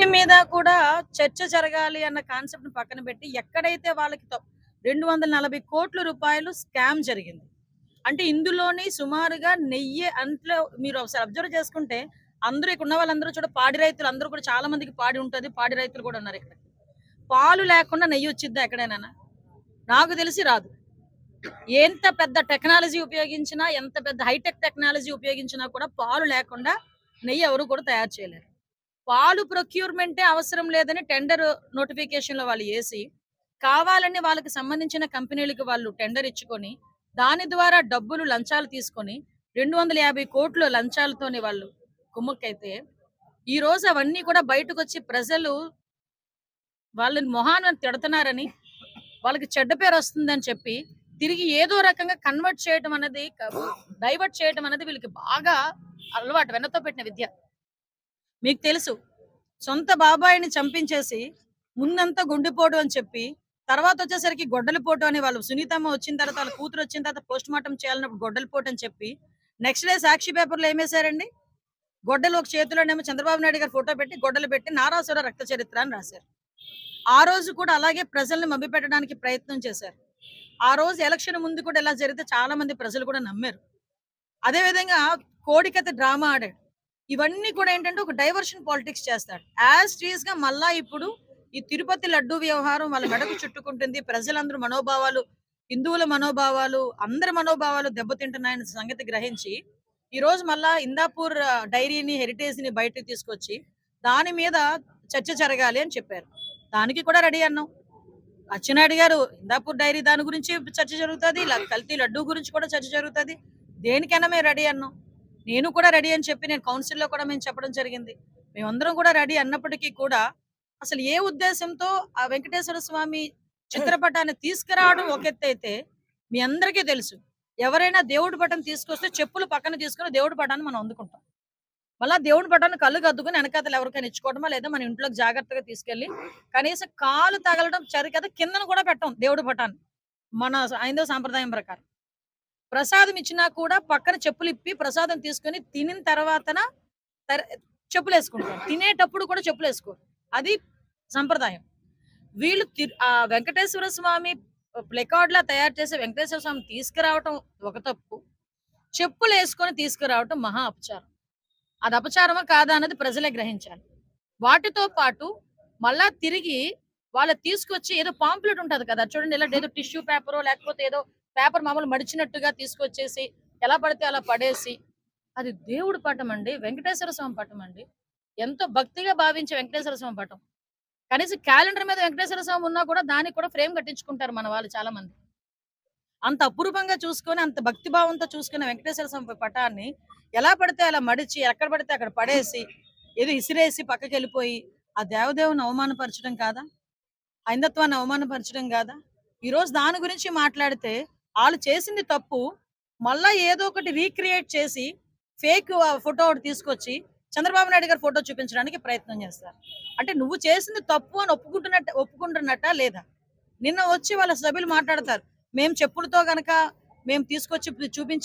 వీటి మీద కూడా చర్చ జరగాలి అన్న కాన్సెప్ట్‌ని పక్కన పెట్టి ఎక్కడైతే వాళ్ళకి 240 కోట్ల రూపాయలు స్కామ్ జరిగింది. అంటే ఇందులోని సుమారుగా 1000 అంట్లో మీరు ఒకసారి అబ్జర్వ్ చేసుకుంటే అందరూ ఇక్కడ ఉన్న వాళ్ళందరూ పాడి రైతులు అందరూ కూడా చాలా మందికి పాడి ఉంటది. పాడి రైతులు కూడా ఉన్నారు ఇక్కడ. పాలు లేకుండా నెయ్యి వచ్చిద్దా ఎక్కడైనానా? నాకు తెలిసి రాదు. ఎంత పెద్ద టెక్నాలజీ ఉపయోగించినా, ఎంత పెద్ద హైటెక్ టెక్నాలజీ ఉపయోగించినా కూడా పాలు లేకుండా నెయ్యి ఎవరు కూడా తయారు చేయలేరు. పాలు ప్రొక్యూర్‌మెంటే అవసరం లేదని టెండర్ నోటిఫికేషన్‌లో వాళ్ళు ఏసి, కావాలని వాళ్ళకి సంబంధించిన కంపెనీలకి వాళ్ళు టెండర్ ఇచ్చుకొని, దాని ద్వారా డబ్బులు లంచాలు తీసుకొని 250 కోట్లు లంచాలతోని వాళ్ళు కుమ్మక్కైతే, ఈరోజు అవన్నీ కూడా బయటకొచ్చి ప్రజలు వాళ్ళని మొహాన తిడతన్నారని, వాళ్ళకి చెడ్డ పేరొస్తుందని చెప్పి, తిరిగి ఏదో రకంగా కన్వర్ట్ చేయటం అనేది డైవర్ట్ చేయటం అనేది వీళ్ళకి బాగా అలవాటు. వెన్నతో పెట్టిన విద్య. మీకు తెలుసు. సొంత బాబాయిని చంపించేసి, ముందంతా గుండెపోటు అని చెప్పి, తర్వాతొచ్చేసరికి గొడ్డలిపోటు అని వాళ్ళు సునీతమ్మ వచ్చిన తర్వాత, వాళ్ళ కూతురొచ్చిన తర్వాత పోస్ట్‌మార్టం చేయాలన్నప్పుడు గొడ్డలిపోటు అని చెప్పి, నెక్స్ట్ డే సాక్షి పేపర్‌లో ఏమేశారండి? గొడ్డలి ఒక చేతిలోనేమో చంద్రబాబు నాయుడు గారి ఫోటో పెట్టి, గొడ్డలి పెట్టి నారాసుర రక్త చరిత్ర అని రాశారు. ఆ రోజు కూడా అలాగే ప్రజల్ని మభ్యపెట్టడానికి ప్రయత్నం చేశారు. ఆ రోజు ఎలక్షన్ ముందు కూడా ఇలా జరిగితే చాలా మంది ప్రజలు కూడా నమ్మారు. అదే విధంగా కోడికథ డ్రామా ఆడాడు. ఇవన్నీ కూడా ఏంటంటే ఒక డైవర్షన్ పాలిటిక్స్ చేస్తాడు. యాజ్ టీజ్‌గా మళ్ళా ఇప్పుడు ఈ తిరుపతి లడ్డూ వ్యవహారం వాళ్ళ మెడకు చుట్టుకుంటుంది. ప్రజలందరూ మనోభావాలు, హిందువుల మనోభావాలు, అందరి మనోభావాలు దెబ్బతింటున్నాయన్న సంగతి గ్రహించి, ఈరోజు మళ్ళా ఇందాపూర్ డైరీని, హెరిటేజ్‌ని బయటకు తీసుకొచ్చి, దాని మీద చర్చ జరగాలి అని చెప్పారు. దానికి కూడా రెడీ అన్నాం. అచ్చెన్నాయుడు గారు ఇందాపూర్ డైరీ దాని గురించి చర్చ జరుగుతది. కల్తీ లడ్డూ గురించి కూడా చర్చ జరుగుతది. దేనికైనా మేము రెడీ అన్నాం. నేను కూడా రెడీ అని చెప్పి నేను కౌన్సిల్‌లో కూడా మేము చెప్పడం జరిగింది. మేమందరం కూడా రెడీ అన్నప్పటికీ కూడా అసలు ఏ ఉద్దేశంతో ఆ వెంకటేశ్వర స్వామి చిత్రపటాన్ని తీసుకురావడం ఒక ఎత్తైతే, మీ అందరికీ తెలుసు. ఎవరైనా దేవుడి పటం తీసుకొస్తే చెప్పులు పక్కన తీసుకొని దేవుడి పటాన్ని మనం అందుకుంటాం. మళ్ళా దేవుడి పటాన్ని కళ్ళు కద్దుకొని వెనకాతల ఎవరికైనా ఇచ్చుకోవడమా, లేదా మన ఇంట్లోకి జాగ్రత్తగా తీసుకెళ్ళి కనీసం కాలు తగలడం కదా కిందన కూడా పెట్టం దేవుడి పటాన్ని. మన హైందవ సాంప్రదాయం ప్రకారం. ప్రసాదం ఇచ్చినా కూడా పక్కన చెప్పులిప్పి ప్రసాదం తీసుకొని తినిన తర్వాతన తర్ చెప్పులేసుకుంటారు. తినేటప్పుడు కూడా చెప్పులేసుకోరు. అది సంప్రదాయం. వీళ్ళు వెంకటేశ్వర స్వామి ప్లకార్డ్‌లా తయారు చేసి వెంకటేశ్వర స్వామిని తీసుకురావటం ఒక తప్పు. చెప్పులేసుకొని తీసుకురావటం మహా అపచారం. అది అపచారమా కాదా అన్నది ప్రజలే గ్రహించాలి. వాటితో పాటు మళ్ళా తిరిగి వాళ్ళు తీసుకొచ్చి ఏదో పాంప్లెట్ ఉంటది కదా! చూడండి ఇలా ఏదో టిష్యూ పేపరో లేకపోతే ఏదో పేపర్ మామూలు మడిచినట్టుగా తీసుకొచ్చేసి ఎలా పడితే అలా పడేసి, అది దేవుడి పటం అండి. వెంకటేశ్వర స్వామి పటం అండి. ఎంతో భక్తిగా భావించే వెంకటేశ్వర స్వామి పటం. కనీసం క్యాలెండర్ మీద వెంకటేశ్వర స్వామి ఉన్నా కూడా దానికి కూడా ఫ్రేమ్ కట్టించుకుంటారు మన వాళ్ళు చాలా మంది. అంత అపురూపంగా చూసుకొని, అంత భక్తి భావంతో చూసుకున్న వెంకటేశ్వర స్వామి పటాన్ని ఎలా పడితే అలా మడిచి, ఎక్కడ పడితే అక్కడ పడేసి, ఏదో ఇసిరేసి పక్కకెళ్ళిపోయి, ఆ దేవదేవుని అవమానపరచడం కాదా? హైందత్వాన్ని అవమానపరచడం కాదా? ఈరోజు దాని గురించి మాట్లాడితే, ఆళ్ళు చేసింది తప్పు. మళ్ళా ఏదో ఒకటి రీక్రియేట్ చేసి, ఫేక్ ఫోటో ఒకటి తీసుకొచ్చి, చంద్రబాబు నాయుడు గారి ఫోటో చూపించడానికి ప్రయత్నం చేస్తారు. అంటే నువ్వు చేసింది తప్పు అని ఒప్పుకుంటున్నట్టా లేదా? నిన్న వచ్చి వాళ్ళ సభ్యులు మాట్లాడతారు. మేము చెప్పులతో గనక మేము తీసుకొచ్చి చూపించి